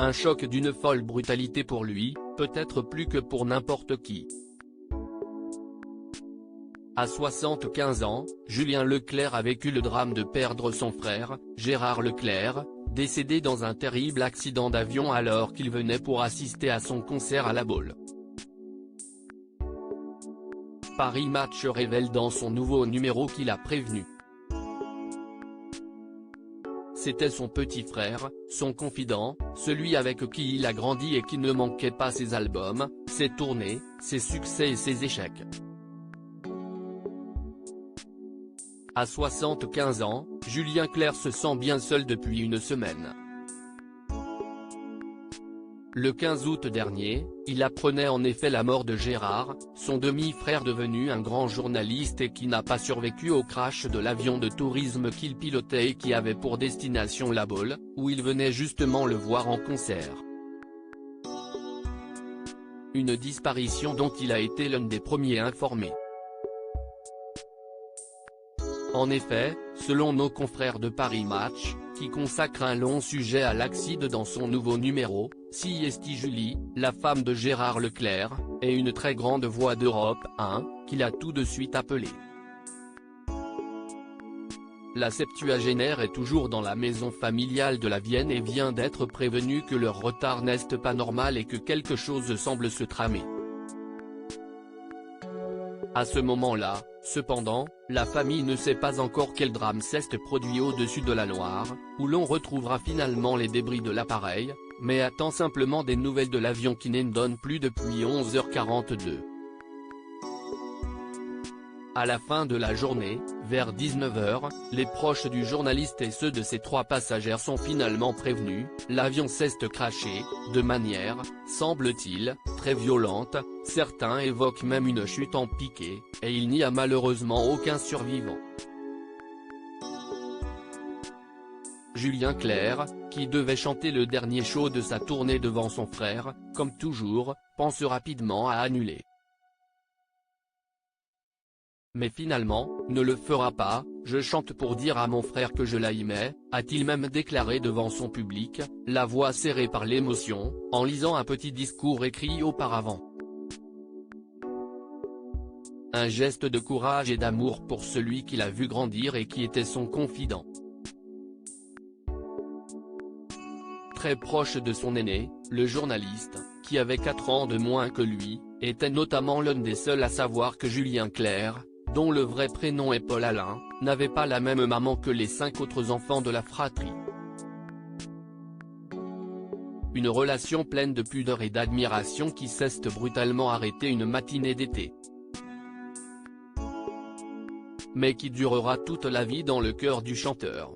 Un choc d'une folle brutalité pour lui, peut-être plus que pour n'importe qui. À 75 ans, Julien Leclerc a vécu le drame de perdre son frère, Gérard Leclerc, décédé dans un terrible accident d'avion alors qu'il venait pour assister à son concert à La Baule. Paris Match révèle dans son nouveau numéro qu'il a prévenu. C'était son petit frère, son confident, celui avec qui il a grandi et qui ne manquait pas ses albums, ses tournées, ses succès et ses échecs. À 75 ans, Julien Clerc se sent bien seul depuis une semaine. Le 15 août dernier, il apprenait en effet la mort de Gérard, son demi-frère devenu un grand journaliste et qui n'a pas survécu au crash de l'avion de tourisme qu'il pilotait et qui avait pour destination La Baule, où il venait justement le voir en concert. Une disparition dont il a été l'un des premiers informés. En effet, selon nos confrères de Paris Match, qui consacrent un long sujet à l'accident dans son nouveau numéro, Siesti Julie, la femme de Gérard Leclerc, est une très grande voix d'Europe 1, qu'il a tout de suite appelée. La septuagénaire est toujours dans la maison familiale de la Vienne et vient d'être prévenue que leur retard n'est pas normal et que quelque chose semble se tramer. À ce moment-là, cependant, la famille ne sait pas encore quel drame s'est produit au-dessus de la Loire, où l'on retrouvera finalement les débris de l'appareil, mais attend simplement des nouvelles de l'avion qui ne donne plus depuis 11h42. À la fin de la journée, vers 19h, les proches du journaliste et ceux de ses 3 passagères sont finalement prévenus, l'avion s'est crashé, de manière, semble-t-il, très violente, certains évoquent même une chute en piqué, et il n'y a malheureusement aucun survivant. Julien Clerc, qui devait chanter le dernier show de sa tournée devant son frère, comme toujours, pense rapidement à annuler. Mais finalement, ne le fera pas, je chante pour dire à mon frère que je l'aimais, a-t-il même déclaré devant son public, la voix serrée par l'émotion, en lisant un petit discours écrit auparavant. Un geste de courage et d'amour pour celui qu'il a vu grandir et qui était son confident. Très proche de son aîné, le journaliste, qui avait 4 ans de moins que lui, était notamment l'un des seuls à savoir que Julien Clerc, dont le vrai prénom est Paul Alain, n'avait pas la même maman que les 5 autres enfants de la fratrie. Une relation pleine de pudeur et d'admiration qui s'est brutalement arrêtée une matinée d'été. Mais qui durera toute la vie dans le cœur du chanteur.